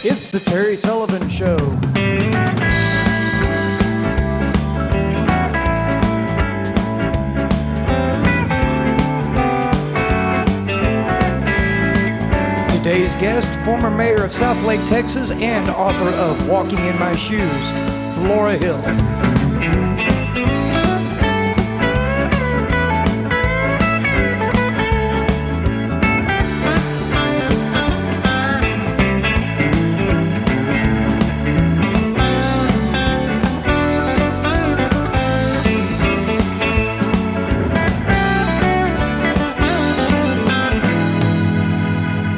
It's the Terry Sullivan Show. Today's guest, former mayor of Southlake, Texas, and author of Walking in My Shoes, Laura Hill.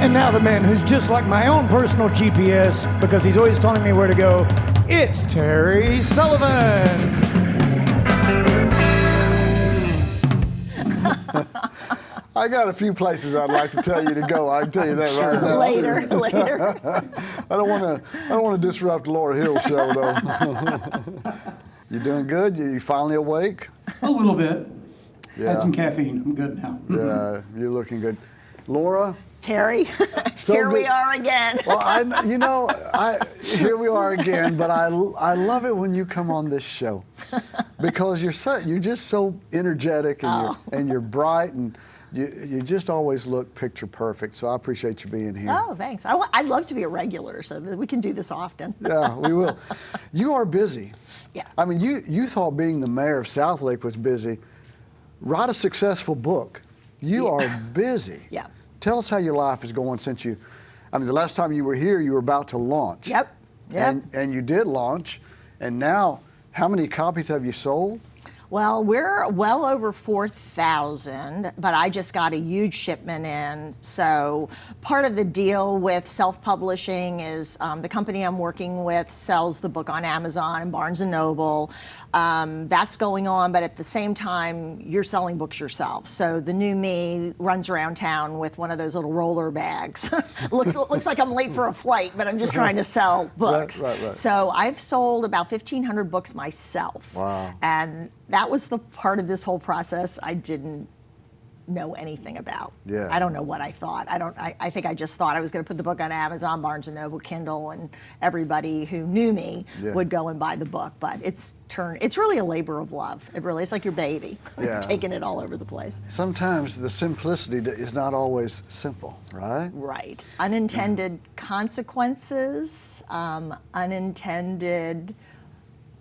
And now the man who's just like my own personal GPS because he's always telling me where to go, it's Terry Sullivan. I got a few places I'd like to tell you to go. I can tell you that right now. Later. I don't want to disrupt Laura Hill's show though. You doing good? You finally awake? A little bit. Yeah. Had some caffeine. I'm good now. Yeah, you're looking good. Laura? Terry, So here we good. are again. Well, here we are again. But I love it when you come on this show because you're just so energetic and you're bright and you just always look picture perfect. So I appreciate you being here. Oh, thanks. I'd love to be a regular so that we can do this often. Yeah, we will. You are busy. Yeah. I mean, you thought being the mayor of Southlake was busy. Write a successful book. You are busy. Yeah. Tell us how your life is going since the last time you were here, you were about to launch. Yep. And you did launch. And now, how many copies have you sold? Well, we're well over 4,000, but I just got a huge shipment in. So part of the deal with self-publishing is the company I'm working with sells the book on Amazon and Barnes & Noble. That's going on, but at the same time, you're selling books yourself. So the new me runs around town with one of those little roller bags. looks like I'm late for a flight, but I'm just trying to sell books. Right. So I've sold about 1,500 books myself. Wow. And that was the part of this whole process I didn't know anything about. Yeah. I don't know what I thought. I think I just thought I was going to put the book on Amazon, Barnes & Noble, Kindle, and everybody who knew me would go and buy the book. But it's really a labor of love. It really is like your baby, taking it all over the place. Sometimes the simplicity is not always simple, right? Right. Unintended consequences, unintended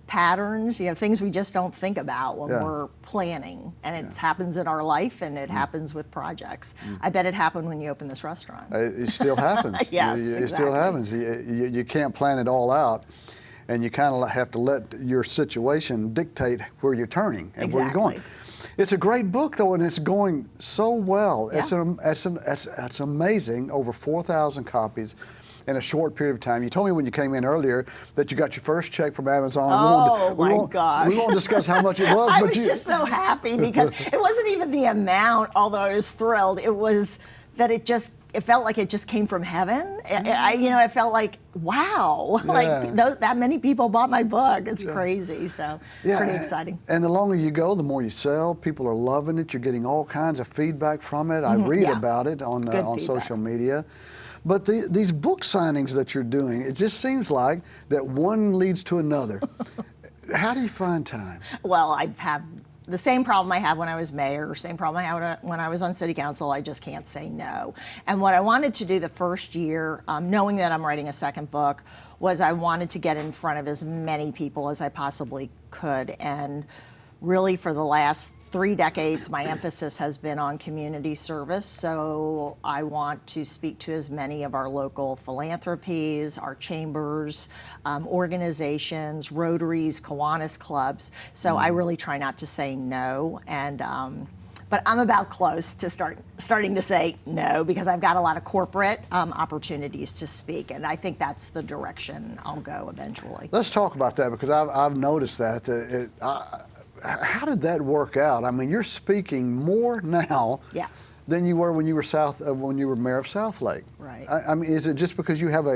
patterns, things we just don't think about when we're planning. And it happens in our life and it happens with projects. I bet it happened when you opened this restaurant. It still happens. Yes, It still happens. You can't plan it all out. And you kind of have to let your situation dictate where you're turning and where you're going. It's a great book, though, and it's going so well. Yeah. It's amazing, over 4,000 copies in a short period of time. You told me when you came in earlier that you got your first check from Amazon. Oh, my gosh. We won't discuss how much it was. I was just so happy because it wasn't even the amount, although I was thrilled. It was that it felt like it just came from heaven. I felt like, wow, that many people bought my book. It's crazy, so pretty exciting. And the longer you go, the more you sell. People are loving it. You're getting all kinds of feedback from it. I read about it on social media. But these book signings that you're doing, it just seems like that one leads to another. How do you find time? Well, I've had the same problem I had when I was mayor, same problem I had when I was on city council. I just can't say no. And what I wanted to do the first year, knowing that I'm writing a second book, was I wanted to get in front of as many people as I possibly could. And really for the last 3 decades, my emphasis has been on community service. So I want to speak to as many of our local philanthropies, our chambers, organizations, Rotaries, Kiwanis clubs. So I really try not to say no. And but I'm about close to starting to say no because I've got a lot of corporate opportunities to speak, and I think that's the direction I'll go eventually. Let's talk about that because I've noticed that. How did that work out? I mean, you're speaking more now than you were when you were mayor of Southlake. Right. I mean, is it just because you have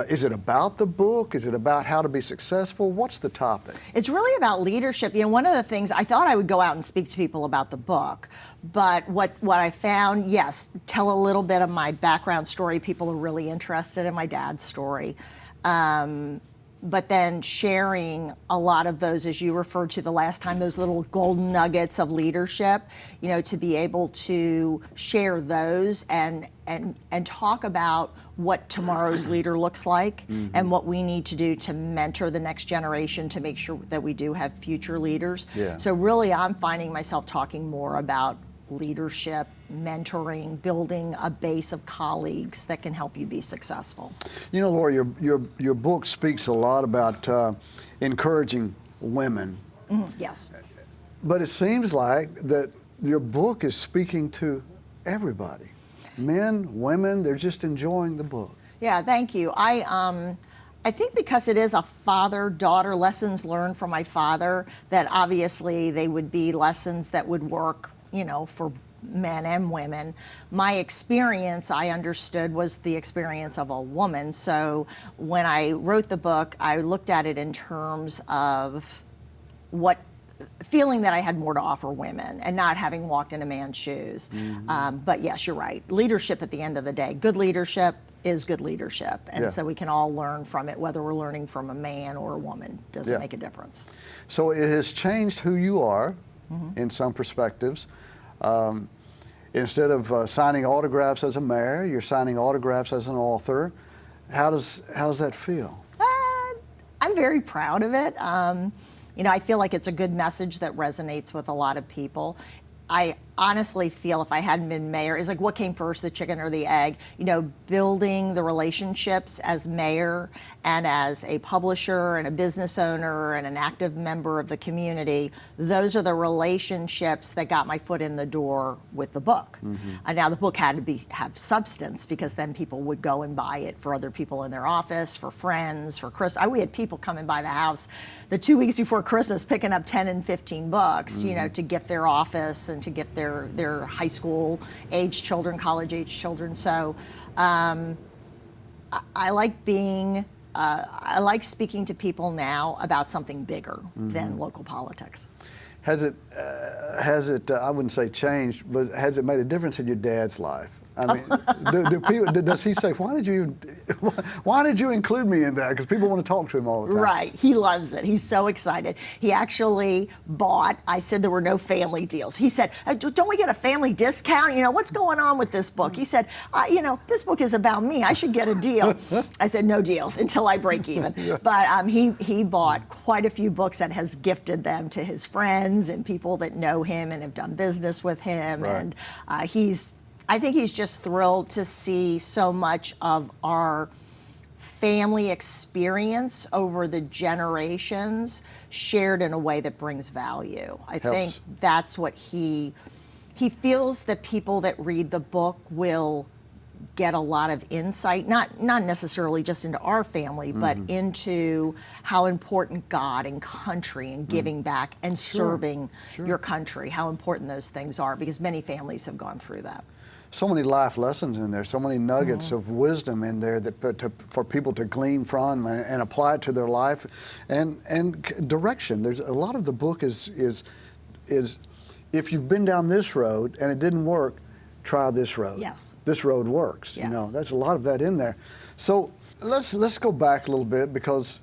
Is it about the book? Is it about how to be successful? What's the topic? It's really about leadership. You know, one of the things, I thought I would go out and speak to people about the book, but what I found, yes, tell a little bit of my background story. People are really interested in my dad's story. But then sharing a lot of those, as you referred to the last time, those little golden nuggets of leadership, you know, to be able to share those and talk about what tomorrow's leader looks like and what we need to do to mentor the next generation to make sure that we do have future leaders. Yeah. So really, I'm finding myself talking more about leadership, mentoring, building a base of colleagues that can help you be successful. You know, Laura, your book speaks a lot about encouraging women. Yes. But it seems like that your book is speaking to everybody. Men, women, they're just enjoying the book. Yeah, thank you. I think because it is a father-daughter, lessons learned from my father, that obviously they would be lessons that would work, you know, for men and women. My experience, I understood, was the experience of a woman. So when I wrote the book, I looked at it in terms of feeling that I had more to offer women and not having walked in a man's shoes. But yes, you're right. Leadership at the end of the day, good leadership is good leadership. And so we can all learn from it, whether we're learning from a man or a woman, doesn't make a difference. So it has changed who you are in some perspectives. Instead of signing autographs as a mayor, you're signing autographs as an author. How does that feel? I'm very proud of it. You know, I feel like it's a good message that resonates with a lot of people. I honestly feel if I hadn't been mayor, it's like what came first, the chicken or the egg? You know, building the relationships as mayor and as a publisher and a business owner and an active member of the community, those are the relationships that got my foot in the door with the book. And now the book had to have substance, because then people would go and buy it for other people in their office, for friends, for Christmas. We had people coming by the house the 2 weeks before Christmas picking up 10 and 15 books, you know, to gift their office and to gift their high school age children, college age children. So I like speaking to people now about something bigger than local politics. Has it, I wouldn't say changed, but has it made a difference in your dad's life? I mean, does he say, why did you include me in that? Because people want to talk to him all the time. Right, he loves it. He's so excited. He actually bought, I said there were no family deals. He said, don't we get a family discount? You know, what's going on with this book? He said, you know, this book is about me. I should get a deal. I said, no deals until I break even. But he bought quite a few books and has gifted them to his friends and people that know him and have done business with him. Right. And I think he's just thrilled to see so much of our family experience over the generations shared in a way that brings value. I think that's what he feels, that people that read the book will get a lot of insight, not necessarily just into our family, but into how important God and country and giving back and serving your country, how important those things are, because many families have gone through that. So many life lessons in there, so many nuggets of wisdom in there for people to glean from and apply it to their life, and direction. There's a lot of the book is if you've been down this road and it didn't work, try this road. Yes. This road works. Yes. You know, there's a lot of that in there. So let's go back a little bit, because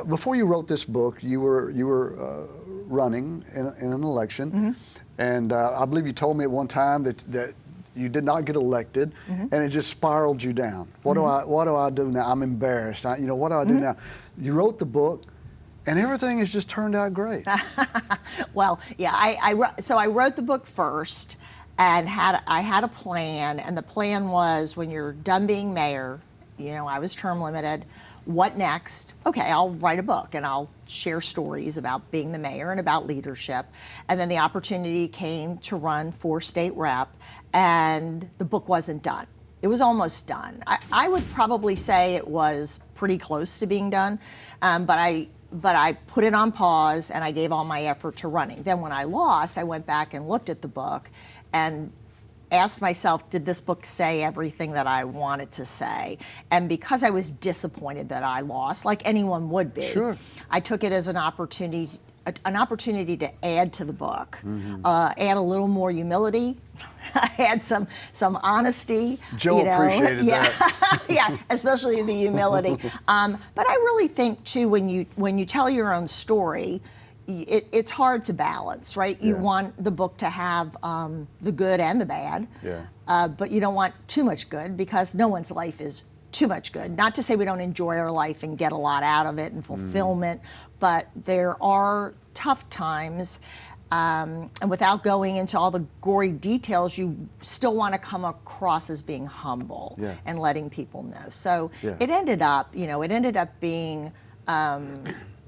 before you wrote this book, you were running in an election, and I believe you told me at one time that you did not get elected, and it just spiraled you down. What do I do now? I'm embarrassed. What do I do now? You wrote the book, and everything has just turned out great. Well, yeah. I wrote the book first, and I had a plan, and the plan was, when you're done being mayor, you know, I was term limited. What next? Okay, I'll write a book and I'll share stories about being the mayor and about leadership. And then the opportunity came to run for state rep, and the book wasn't done. It was almost done. I would probably say it was pretty close to being done, but I put it on pause and I gave all my effort to running. Then when I lost, I went back and looked at the book, and asked myself, did this book say everything that I wanted to say? And because I was disappointed that I lost, like anyone would be, Sure. I took it as an opportunity to add to the book, add a little more humility, add some honesty. Joe appreciated that. Yeah, especially the humility. But I really think too, when you tell your own story, it's hard to balance, right? You want the book to have the good and the bad, but you don't want too much good, because no one's life is too much good. Not to say we don't enjoy our life and get a lot out of it and fulfillment, but there are tough times, and without going into all the gory details, you still want to come across as being humble and letting people know. So it ended up being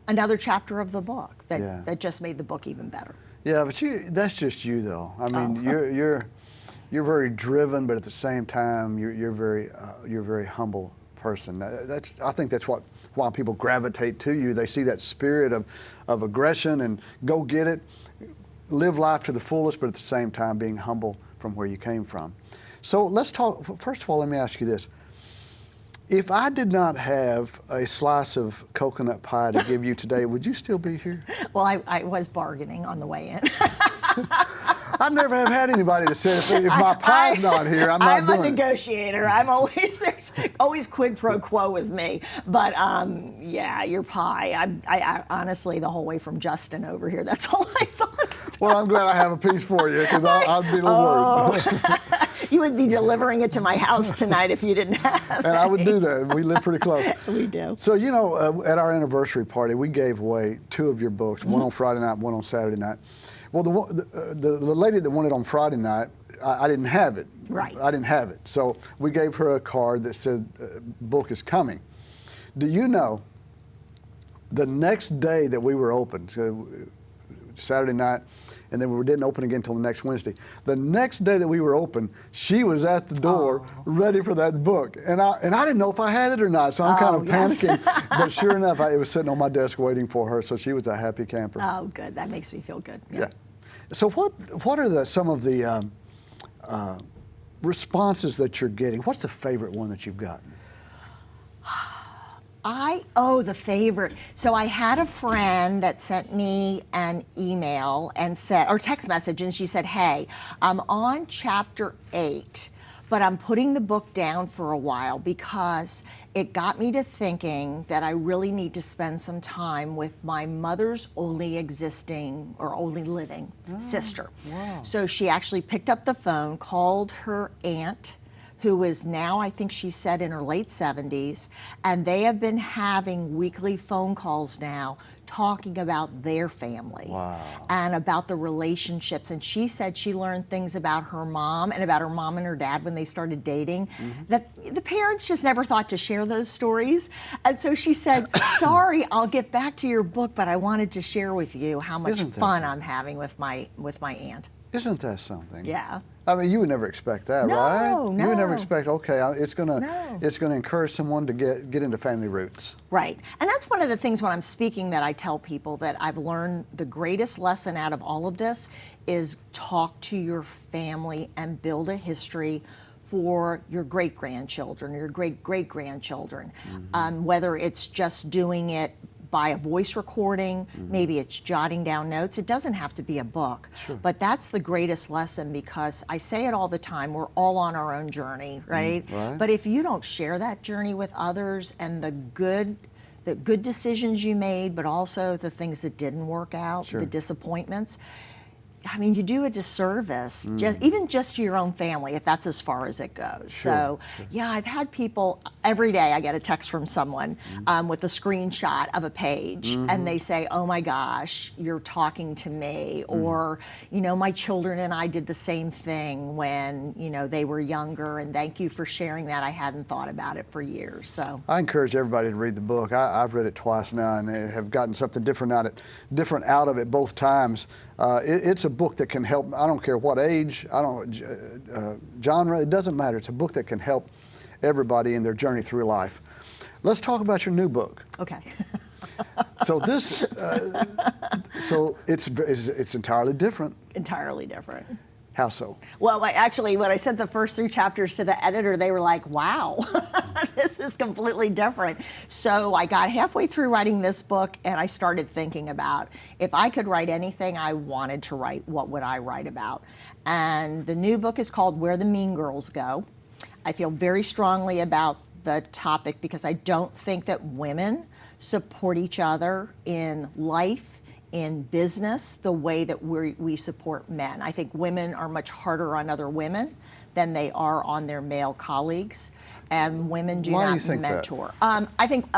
another chapter of the book that just made the book even better. Yeah, but that's just you, though. I mean, you're very driven, but at the same time, you're a very humble person. I think that's why people gravitate to you. They see that spirit of aggression and go get it, live life to the fullest, but at the same time being humble from where you came from. So let's talk. First of all, let me ask you this. If I did not have a slice of coconut pie to give you today, would you still be here? Well, I was bargaining on the way in. I never have had anybody that said, if my pie's not here, I'm not doing it. I'm a negotiator. There's always quid pro quo with me. But yeah, your pie. I honestly, the whole way from Justin over here, that's all I thought. Well, I'm glad I have a piece for you, because I'd be a little worried. You would be delivering it to my house tonight if you didn't have it. And I would do that. We live pretty close. We do. So, at our anniversary party, we gave away 2 of your books, one on Friday night, one on Saturday night. Well, the lady that won it on Friday night, I didn't have it. Right. I didn't have it. So we gave her a card that said, book is coming. Do you know, the next day that we were open, so Saturday night, and then we didn't open again until the next Wednesday. The next day that we were open, she was at the door ready for that book. And I didn't know if I had it or not, so I'm kind of panicking. But sure enough, it was sitting on my desk waiting for her, so she was a happy camper. Oh, good. That makes me feel good. Yeah. So what are some of the responses that you're getting? What's the favorite one that you've gotten? The favorite. So I had a friend that sent me an email and said, or text message, and she said, hey, I'm on chapter 8, but I'm putting the book down for a while because it got me to thinking that I really need to spend some time with my mother's only living sister. Wow. So she actually picked up the phone, called her aunt, who is now, I think she said, in her late 70s, and they have been having weekly phone calls now talking about their family and about the relationships. And she said she learned things about her mom and about her mom and her dad when they started dating that the parents just never thought to share those stories. And so she said, sorry, I'll get back to your book, but I wanted to share with you how much fun I'm having with my aunt. Isn't that something? Yeah. I mean, you would never expect that, right? No. You would never expect, okay, it's gonna encourage someone to get into family roots. Right. And that's one of the things when I'm speaking that I tell people that I've learned the greatest lesson out of all of this is talk to your family and build a history for your great-grandchildren or your great-great-grandchildren. Whether it's just doing it by a voice recording, maybe it's jotting down notes. It doesn't have to be a book. Sure. But that's the greatest lesson, because I say it all the time, we're all on our own journey, right? Right. But if you don't share that journey with others and the good decisions you made, but also the things that didn't work out, the disappointments, I mean, you do a disservice, even just to your own family, if that's as far as it goes. So, yeah, I've had people, every day I get a text from someone with a screenshot of a page, and they say, oh my gosh, you're talking to me, or, my children and I did the same thing when, they were younger, and thank you for sharing that. I hadn't thought about it for years, so. I encourage everybody to read the book. I've read it twice now and have gotten something different out of it both times. It's a book that can help, I don't care what age, genre, it doesn't matter. It's a book that can help everybody in their journey through life. Let's talk about your new book. Okay. So it's entirely different. Entirely different. How so? Well, actually, when I sent the first 3 chapters to the editor, they were like, wow, this is completely different. So I got halfway through writing this book, and I started thinking about, if I could write anything I wanted to write, what would I write about? And the new book is called Where the Mean Girls Go. I feel very strongly about the topic because I don't think that women support each other in life, in business, the way that we support men. I think women are much harder on other women than they are on their male colleagues, and women do Why not do you think mentor. That? I think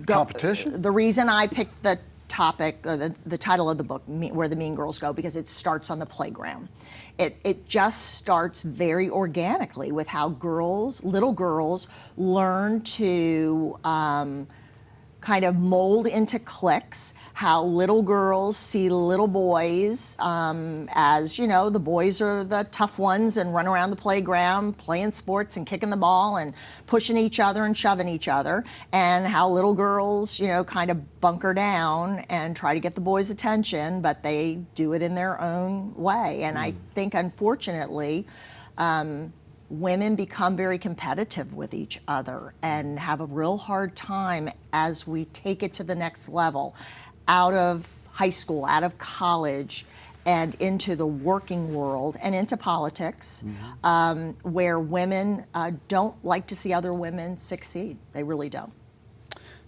Competition? The reason I picked the topic, the title of the book, Where the Mean Girls Go, because it starts on the playground. It just starts very organically with how little girls learn to kind of mold into cliques, how little girls see little boys as, the boys are the tough ones and run around the playground playing sports and kicking the ball and pushing each other and shoving each other, and how little girls, kind of bunker down and try to get the boys' attention, but they do it in their own way. And I think, unfortunately, women become very competitive with each other and have a real hard time as we take it to the next level, out of high school, out of college, and into the working world and into politics, where women don't like to see other women succeed. They really don't.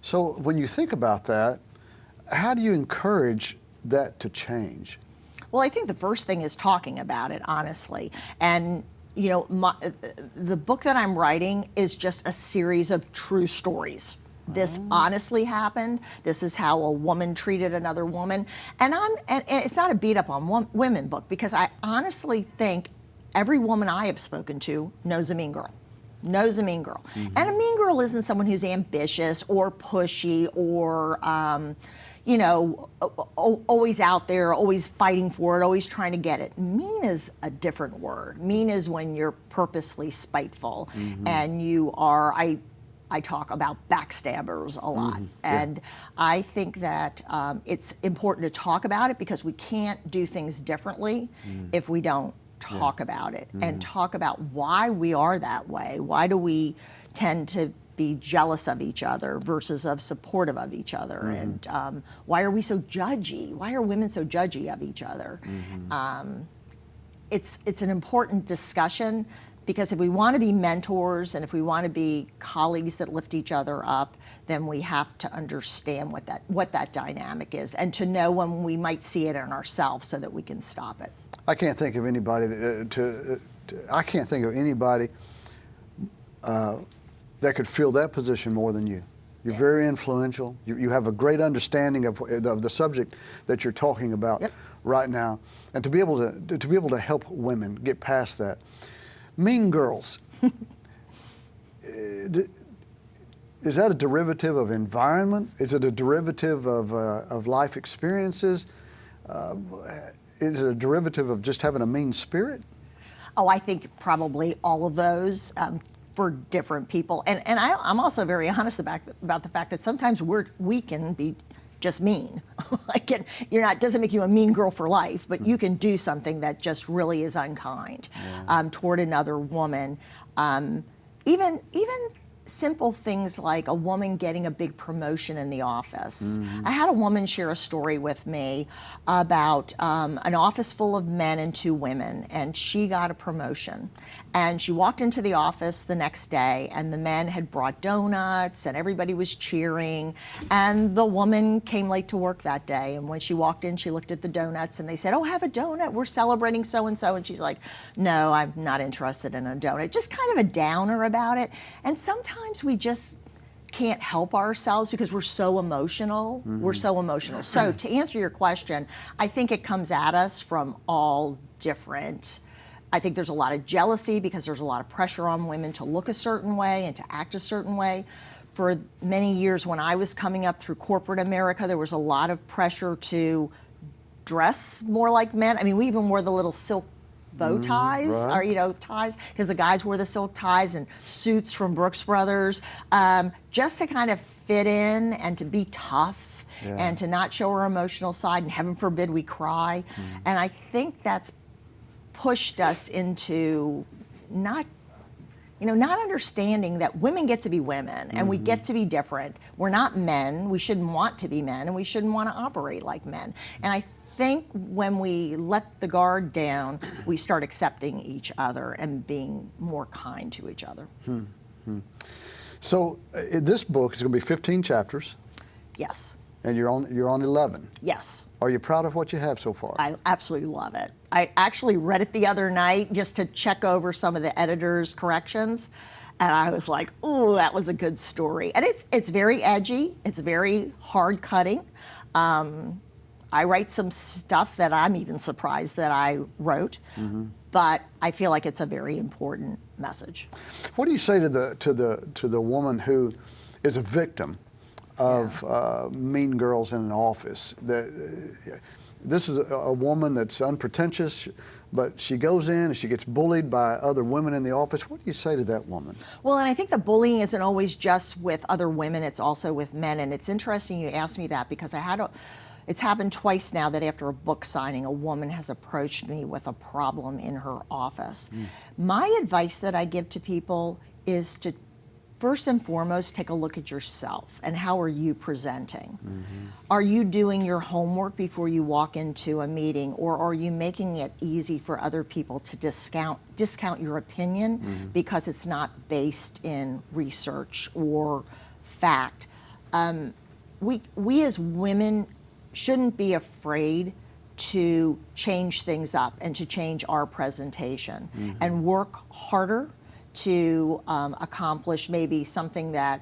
So when you think about that, how do you encourage that to change? Well, I think the first thing is talking about it, honestly. And the book that I'm writing is just a series of true stories. This honestly happened. This is how a woman treated another woman. And it's not a beat up on women book, because I honestly think every woman I have spoken to knows a mean girl. Knows a mean girl. And a mean girl isn't someone who's ambitious or pushy or always out there, always fighting for it, always trying to get it. Mean is a different word. Mean is when you're purposely spiteful and you are, I talk about backstabbers a lot. And I think that it's important to talk about it, because we can't do things differently if we don't talk about it and talk about why we are that way. Why do we tend to be jealous of each other versus of supportive of each other? And why are we so judgy? Why are women so judgy of each other? It's an important discussion, because if we want to be mentors and if we want to be colleagues that lift each other up, then we have to understand what that dynamic is, and to know when we might see it in ourselves so that we can stop it. I can't think of anybody that could fill that position more than you. You're very influential. You have a great understanding of the subject that you're talking about right now, and to be able to help women get past that. Mean girls. Is that a derivative of environment? Is it a derivative of life experiences? Is it a derivative of just having a mean spirit? Oh, I think probably all of those. For different people, and I'm also very honest about the fact that sometimes we can be just mean. Doesn't make you a mean girl for life, but you can do something that just really is unkind toward another woman. Even simple things like a woman getting a big promotion in the office. I had a woman share a story with me about an office full of men and 2 women, and she got a promotion. And she walked into the office the next day, and the men had brought donuts, and everybody was cheering. And the woman came late to work that day, and when she walked in, she looked at the donuts, and they said, "Oh, have a donut. We're celebrating so-and-so." And she's like, "No, I'm not interested in a donut." Just kind of a downer about it. And sometimes we just can't help ourselves because we're so emotional. We're so emotional. So to answer your question, I think it comes at us from all different. I think there's a lot of jealousy because there's a lot of pressure on women to look a certain way and to act a certain way. For many years when I was coming up through corporate America, there was a lot of pressure to dress more like men. I mean, we even wore the little silk bow ties, or ties, because the guys wore the silk ties and suits from Brooks Brothers, just to kind of fit in and to be tough and to not show our emotional side, and heaven forbid we cry. And I think that's pushed us into not understanding that women get to be women and we get to be different. We're not men. We shouldn't want to be men, and we shouldn't want to operate like men. And I think when we let the guard down, we start accepting each other and being more kind to each other. So this book is going to be 15 chapters. Yes. And you're on 11. Yes. Are you proud of what you have so far? I absolutely love it. I actually read it the other night just to check over some of the editor's corrections, and I was like, "Ooh, that was a good story." And it's very edgy. It's very hard cutting. I write some stuff that I'm even surprised that I wrote, but I feel like it's a very important message. What do you say to the woman who is a victim of mean girls in an office? This is a woman that's unpretentious, but she goes in and she gets bullied by other women in the office. What do you say to that woman? Well, and I think the bullying isn't always just with other women, it's also with men. And it's interesting you asked me that because it's happened twice now that after a book signing, a woman has approached me with a problem in her office. My advice that I give to people is to first and foremost, take a look at yourself and how are you presenting? Are you doing your homework before you walk into a meeting, or are you making it easy for other people to discount your opinion because it's not based in research or fact? We as women shouldn't be afraid to change things up and to change our presentation and work harder to accomplish maybe something that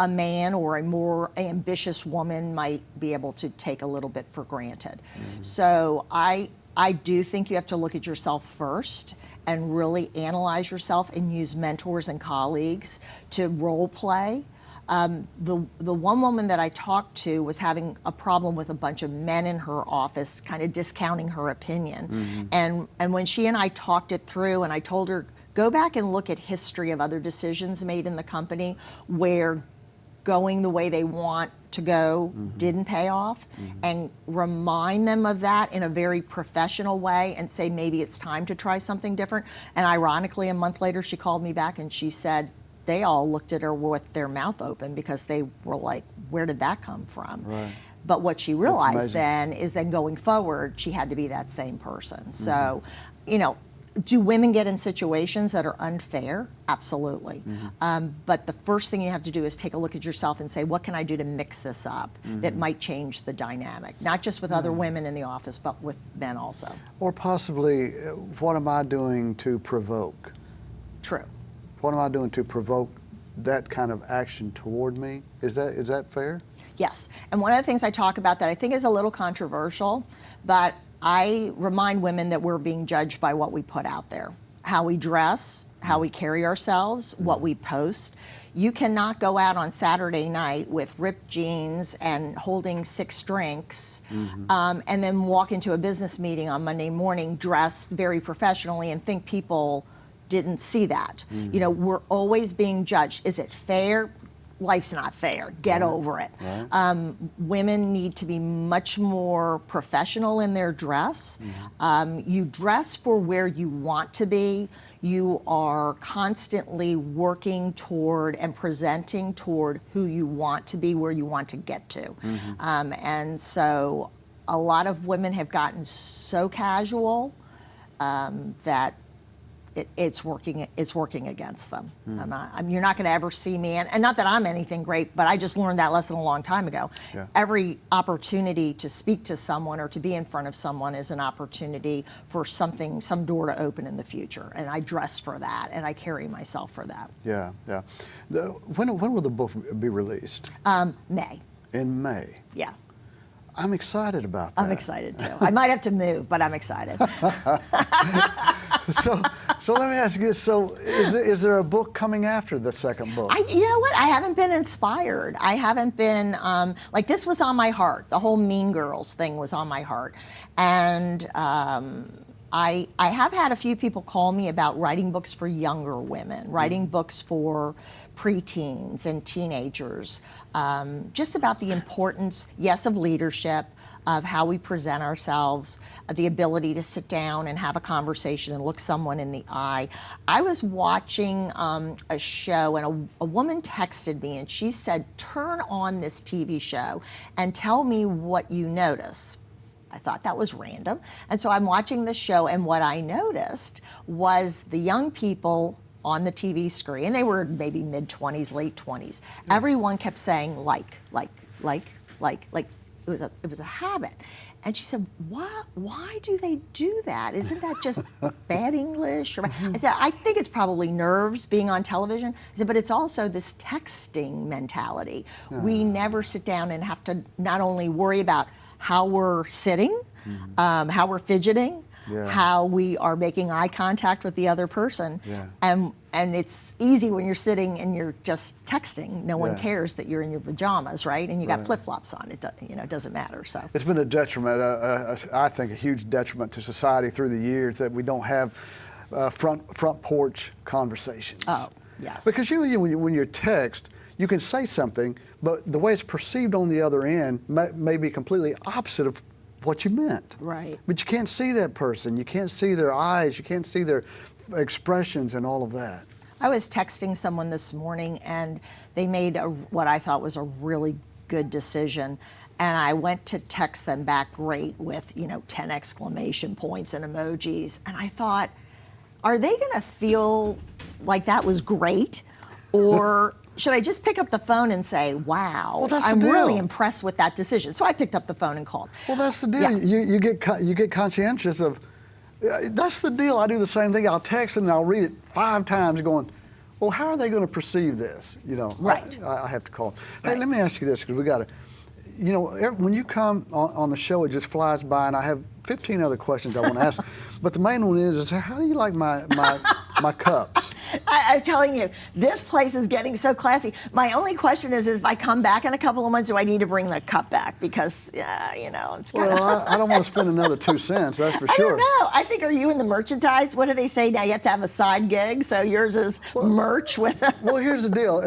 a man or a more ambitious woman might be able to take a little bit for granted. So I do think you have to look at yourself first and really analyze yourself and use mentors and colleagues to role play. The one woman that I talked to was having a problem with a bunch of men in her office, kind of discounting her opinion. And when she and I talked it through, and I told her, go back and look at history of other decisions made in the company where going the way they want to go didn't pay off, and remind them of that in a very professional way and say maybe it's time to try something different. And ironically, a month later, she called me back and she said they all looked at her with their mouth open because they were like, where did that come from? Right. But what she realized then is that going forward, she had to be that same person. So, do women get in situations that are unfair? Absolutely. But the first thing you have to do is take a look at yourself and say, what can I do to mix this up that might change the dynamic? Not just with other women in the office, but with men also. Or possibly, what am I doing to provoke? True. What am I doing to provoke that kind of action toward me? Is that fair? Yes. And one of the things I talk about that I think is a little controversial, but I remind women that we're being judged by what we put out there, how we dress, how we carry ourselves, what we post. You cannot go out on Saturday night with ripped jeans and holding 6 drinks and then walk into a business meeting on Monday morning dressed very professionally and think people didn't see that. We're always being judged. Is it fair? Life's not fair. Get over it. Women need to be much more professional in their dress. You dress for where you want to be. You are constantly working toward and presenting toward who you want to be, where you want to get to. And so a lot of women have gotten so casual that it's working against them. You're not going to ever see me, and not that I'm anything great, but I just learned that lesson a long time ago. Every opportunity to speak to someone or to be in front of someone is an opportunity for some door to open in the future, and I dress for that, and I carry myself for that. When will the book be released? May. In May? Yeah. I'm excited about that. I'm excited too. I might have to move, but I'm excited. So let me ask you this. So is there a book coming after the second book? You know what? I haven't been inspired. I haven't been, this was on my heart. The whole Mean Girls thing was on my heart. And I have had a few people call me about writing books for younger women, writing books for preteens and teenagers, just about the importance, yes, of leadership, of how we present ourselves, the ability to sit down and have a conversation and look someone in the eye. I was watching a show, and a woman texted me, and she said, turn on this TV show and tell me what you notice. I thought that was random. And so I'm watching the show, and what I noticed was the young people on the TV screen, and they were maybe mid-20s, late 20s. Everyone kept saying like. It was a habit. And she said, why do they do that? Isn't that just bad English? I said, I think it's probably nerves being on television. I said, but it's also this texting mentality. We never sit down and have to not only worry about how we're sitting, how we're fidgeting, how we are making eye contact with the other person. And it's easy when you're sitting and you're just texting. No one cares that you're in your pajamas, right? And you got flip-flops on. It doesn't matter. So it's been a detriment, I think, a huge detriment to society through the years that we don't have front porch conversations. Oh, yes. Because when you text, you can say something, but the way it's perceived on the other end may be completely opposite of what you meant. Right. But you can't see that person. You can't see their eyes. You can't see their expressions and all of that. I was texting someone this morning, and they made what I thought was a really good decision. And I went to text them back great with, 10 exclamation points and emojis. And I thought, are they going to feel like that was great? Or should I just pick up the phone and say, wow, I'm really impressed with that decision? So I picked up the phone and called. Well, that's the deal. You get conscientious of, that's the deal. I do the same thing. I'll text and I'll read it 5 times going, well, how are they going to perceive this? Right. I have to call. Hey, let me ask you this, because we got to, when you come on the show, it just flies by, and I have 15 other questions I want to ask. But the main one is how do you like my cups? I'm telling you, this place is getting so classy. My only question is if I come back in a couple of months, do I need to bring the cup back? Because, it's kind of... Well, I don't want to spend another 2 cents, that's for sure. I don't know. I think, are you in the merchandise? What do they say now? You have to have a side gig, so yours is merch with a... Well, here's the deal,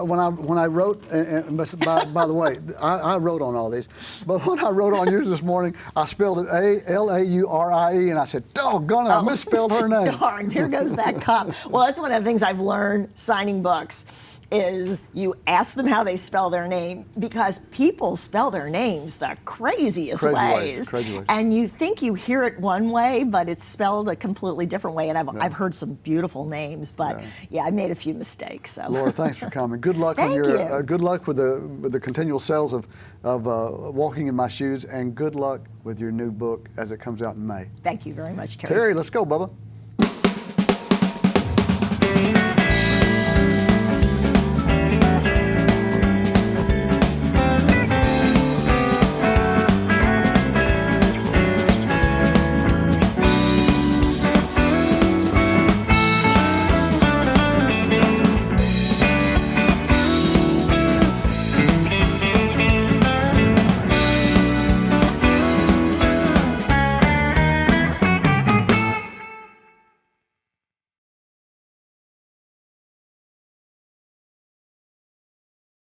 When I wrote, and by the way, I wrote on all these, but when I wrote on yours this morning, I spelled it A-L-A-U-R-I-E, and I said, doggone it, I misspelled her name. Darn, here goes that cup. Well, that's one of the things I've learned signing books is you ask them how they spell their name, because people spell their names the craziest ways. Crazy ways. And you think you hear it one way, but it's spelled a completely different way. And I've heard some beautiful names, but I made a few mistakes. So. Laura, thanks for coming. Good luck on your good luck with the continual sales of Walking in My Shoes, and good luck with your new book as it comes out in May. Thank you very much, Terry. Terry, let's go, Bubba.